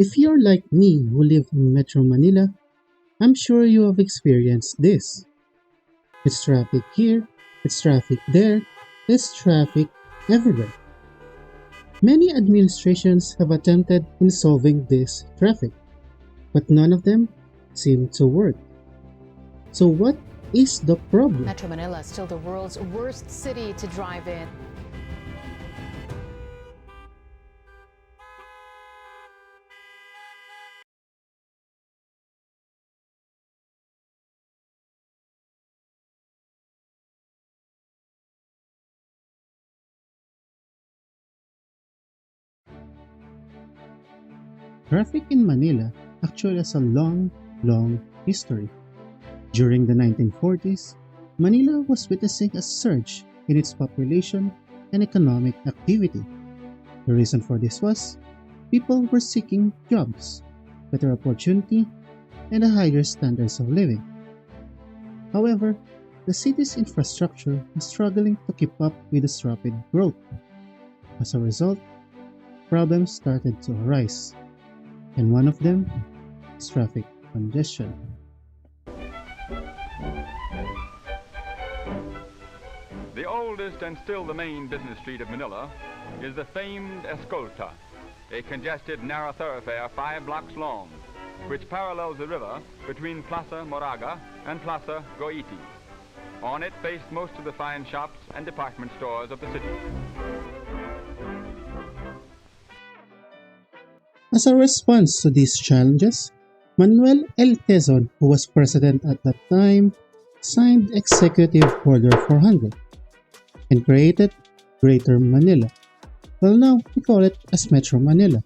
If you're like me who live in Metro Manila, I'm sure you have experienced this. It's traffic here, it's traffic there, there's traffic everywhere. Many administrations have attempted in solving this traffic, but none of them seem to work. So what is the problem? Metro Manila is still the world's worst city to drive in. Traffic in Manila actually has a long history. During the 1940s, Manila was witnessing a surge in its population and economic activity. The reason for this was people were seeking jobs, better opportunity, and a higher standards of living. However, the city's infrastructure was struggling to keep up with this rapid growth. As a result, problems started to arise, and one of them is traffic congestion. The oldest and still the main business street of Manila is the famed Escolta, a congested narrow thoroughfare 5 blocks long, which parallels the river between Plaza Moraga and Plaza Goiti. On it face most of the fine shops and department stores of the city. As a response to these challenges, Manuel L. Quezon, who was president at that time, signed Executive Order 400 and created Greater Manila. Well, now we call it as Metro Manila.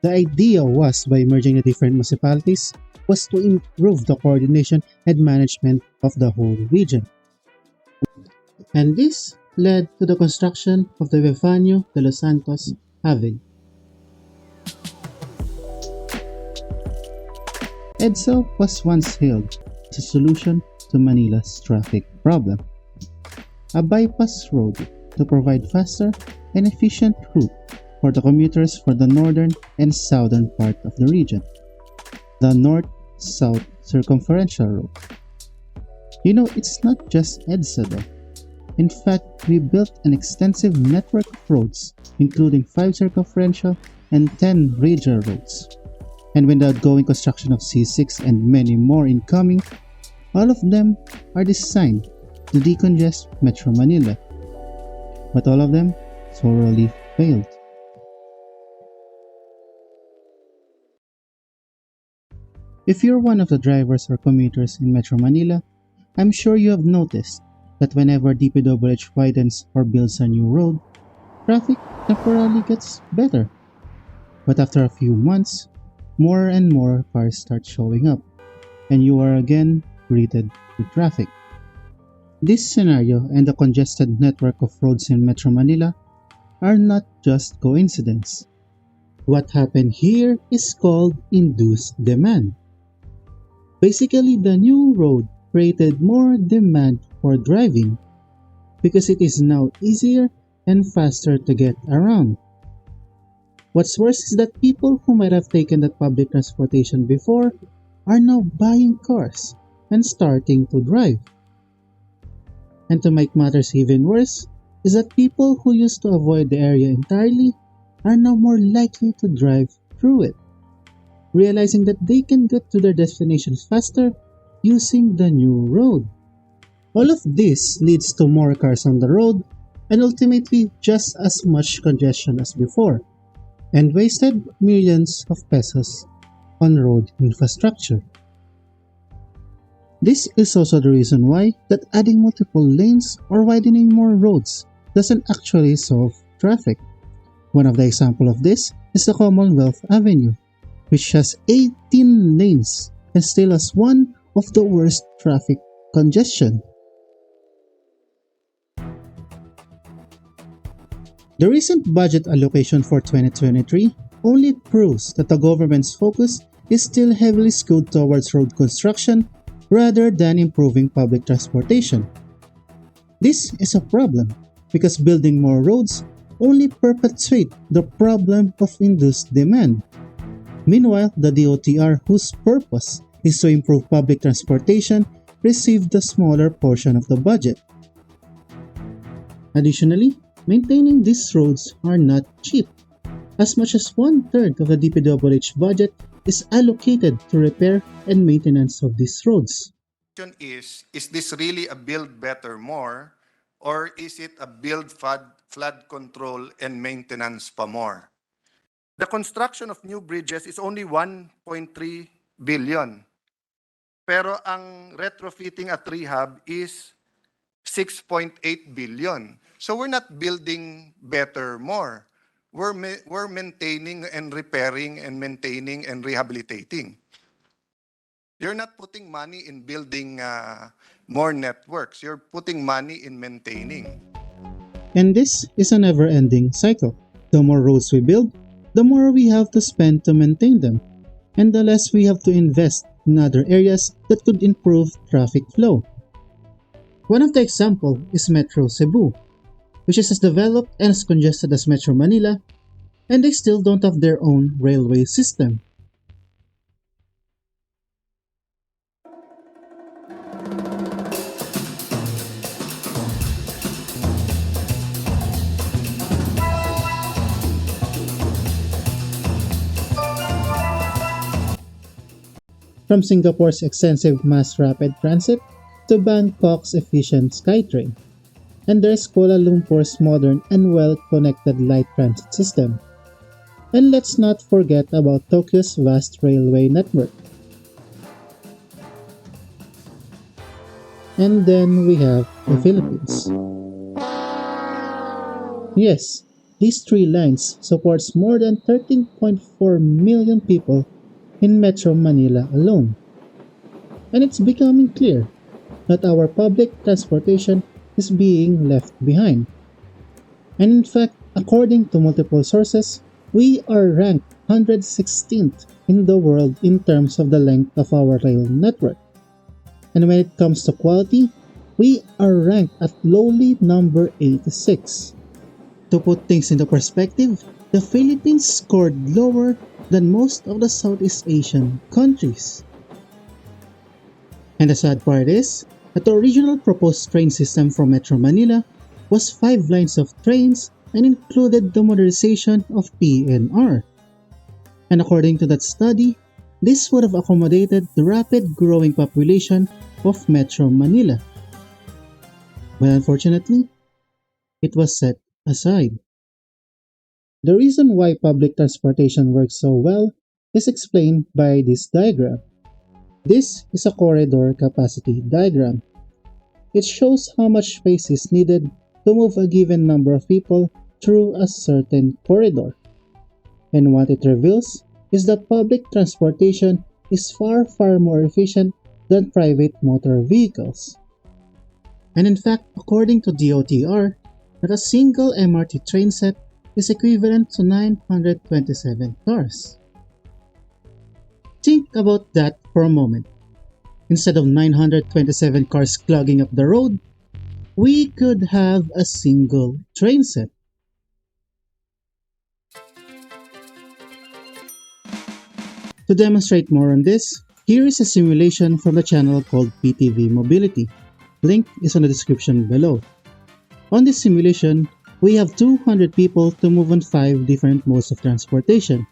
The idea was, by merging the different municipalities, was to improve the coordination and management of the whole region. And this led to the construction of the Epifanio de los Santos Avenue. Edsa was once hailed as a solution to Manila's traffic problem. A bypass road to provide faster and efficient route for the commuters for the northern and southern part of the region. The North-South Circumferential Road. You know, it's not just EDSA though. In fact, we built an extensive network of roads, including 5 circumferential and 10 radial roads. And with the ongoing construction of C6 and many more incoming, all of them are designed to decongest Metro Manila. But all of them sorely failed. If you're one of the drivers or commuters in Metro Manila, I'm sure you have noticed that whenever DPWH widens or builds a new road, traffic temporarily gets better. But after a few months, more and more cars start showing up, and you are again greeted with traffic. This scenario and the congested network of roads in Metro Manila are not just coincidence. What happened here is called induced demand. Basically, the new road created more demand for driving because it is now easier and faster to get around. What's worse is that people who might have taken that public transportation before are now buying cars and starting to drive. And to make matters even worse is that people who used to avoid the area entirely are now more likely to drive through it, realizing that they can get to their destinations faster using the new road. All of this leads to more cars on the road and ultimately just as much congestion as before, and wasted millions of pesos on road infrastructure. This is also the reason why that adding multiple lanes or widening more roads doesn't actually solve traffic. One of the examples of this is the Commonwealth Avenue, which has 18 lanes and still has one of the worst traffic congestion. The recent budget allocation for 2023 only proves that the government's focus is still heavily skewed towards road construction rather than improving public transportation. This is a problem because building more roads only perpetuates the problem of induced demand Meanwhile, the DOTR, whose purpose is to improve public transportation, received the smaller portion of the budget. Additionally, maintaining these roads are not cheap. As much as one-third of the DPWH budget is allocated to repair and maintenance of these roads. Is this really a build better more, or is it a build flood control and maintenance pa more? The construction of new bridges is only 1.3 billion. Pero ang retrofitting at rehab is 6.8 billion. So we're not building better more. We're maintaining and repairing and maintaining and rehabilitating. You're not putting money in building more networks. You're putting money in maintaining. And this is a never-ending cycle. The more roads we build, the more we have to spend to maintain them, and the less we have to invest in other areas that could improve traffic flow. One of the examples is Metro Cebu, which is as developed and as congested as Metro Manila, and they still don't have their own railway system. From Singapore's extensive mass rapid transit to Bangkok's efficient SkyTrain, and there's Kuala Lumpur's modern and well-connected light transit system. And let's not forget about Tokyo's vast railway network. And then we have the Philippines. Yes, these three lines supports more than 13.4 million people in Metro Manila alone. And it's becoming clear that our public transportation is being left behind. And in fact, according to multiple sources, we are ranked 116th in the world in terms of the length of our rail network. And when it comes to quality, we are ranked at lowly number 86. To put things into perspective, the Philippines scored lower than most of the Southeast Asian countries. And the sad part is that the original proposed train system from Metro Manila was 5 lines of trains and included the modernization of PNR. And according to that study, this would have accommodated the rapid growing population of Metro Manila. But unfortunately, it was set aside. The reason why public transportation works so well is explained by this diagram. This is a corridor capacity diagram. It shows how much space is needed to move a given number of people through a certain corridor. And what it reveals is that public transportation is far more efficient than private motor vehicles. And in fact, according to DOTR, that a single MRT train set is equivalent to 927 cars. Think about that for a moment. Instead of 927 cars clogging up the road, we could have a single train set. To demonstrate more on this, here is a simulation from the channel called PTV Mobility. Link is on the description below. On this simulation, we have 200 people to move on 5 different modes of transportation.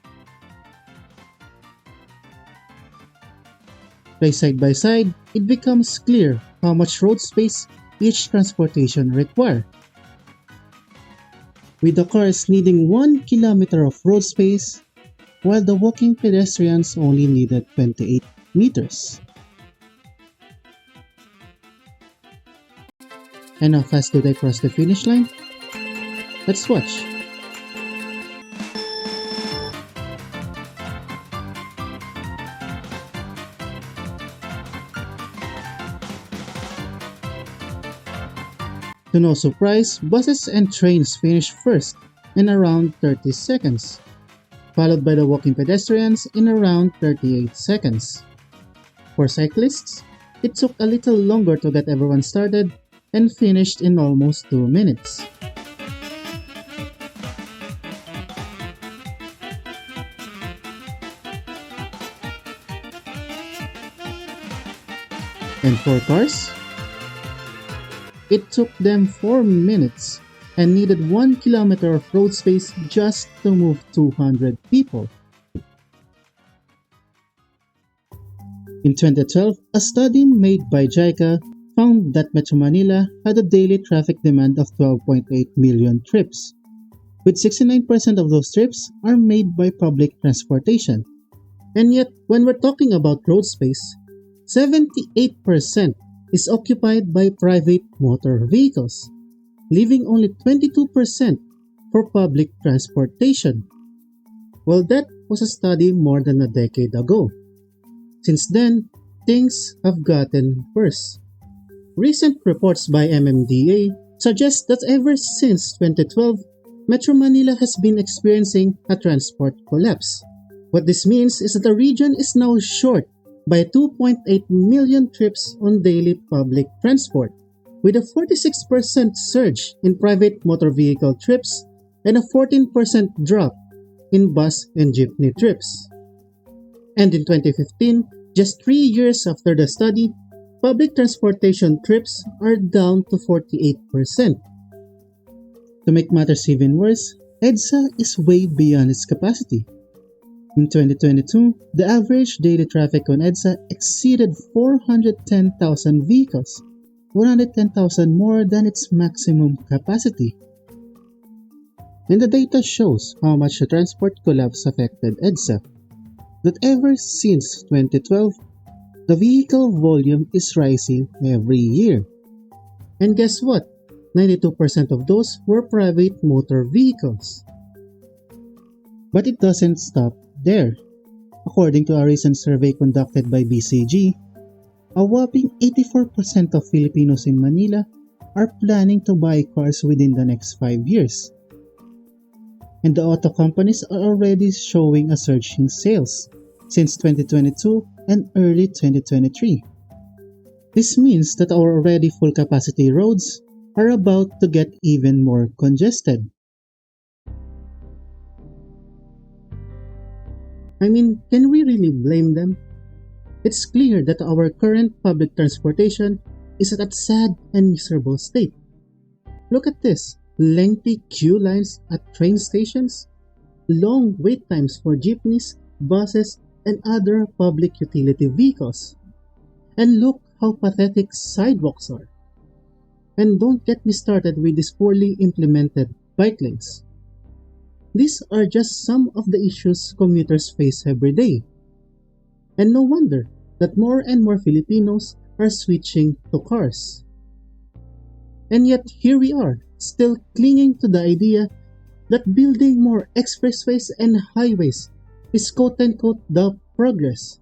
Placed side by side, it becomes clear how much road space each transportation requires. With the cars needing 1 kilometer of road space, while the walking pedestrians only needed 28 meters. And how fast did I cross the finish line? Let's watch. To no surprise, buses and trains finished first in around 30 seconds, followed by the walking pedestrians in around 38 seconds. For cyclists, it took a little longer to get everyone started and finished in almost 2 minutes. And for cars, it took them 4 minutes and needed 1 kilometer of road space just to move 200 people. In 2012, a study made by JICA found that Metro Manila had a daily traffic demand of 12.8 million trips, with 69% of those trips are made by public transportation. And yet, when we're talking about road space, 78% is occupied by private motor vehicles, leaving only 22% for public transportation. Well, that was a study more than a decade ago. Since then, things have gotten worse. Recent reports by MMDA suggest that ever since 2012, Metro Manila has been experiencing a transport collapse. What this means is that the region is now short by 2.8 million trips on daily public transport, with a 46% surge in private motor vehicle trips and a 14% drop in bus and jeepney trips. And in 2015, just 3 years after the study, public transportation trips are down to 48%. To make matters even worse, EDSA is way beyond its capacity. In 2022, the average daily traffic on EDSA exceeded 410,000 vehicles, 110,000 more than its maximum capacity. And the data shows how much the transport collapse affected EDSA. That ever since 2012, the vehicle volume is rising every year. And guess what? 92% of those were private motor vehicles. But it doesn't stop there. According to a recent survey conducted by BCG, a whopping 84% of Filipinos in Manila are planning to buy cars within the next 5 years. And the auto companies are already showing a surge in sales since 2022 and early 2023. This means that our already full capacity roads are about to get even more congested. I mean, can we really blame them? It's clear that our current public transportation is at a sad and miserable state. Look at this: lengthy queue lines at train stations, long wait times for jeepneys, buses, and other public utility vehicles. And look how pathetic sidewalks are. And don't get me started with these poorly implemented bike lanes. These are just some of the issues commuters face every day. And no wonder that more and more Filipinos are switching to cars. And yet here we are, still clinging to the idea that building more expressways and highways is quote-unquote the progress,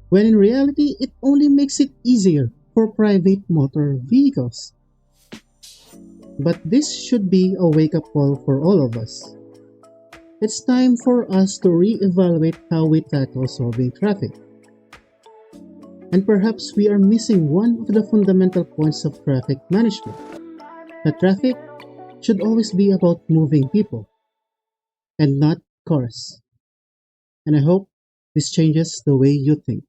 when in reality it only makes it easier for private motor vehicles. But this should be a wake-up call for all of us. It's time for us to re-evaluate how we tackle solving traffic. And perhaps we are missing one of the fundamental points of traffic management. That traffic should always be about moving people and not cars. And I hope this changes the way you think.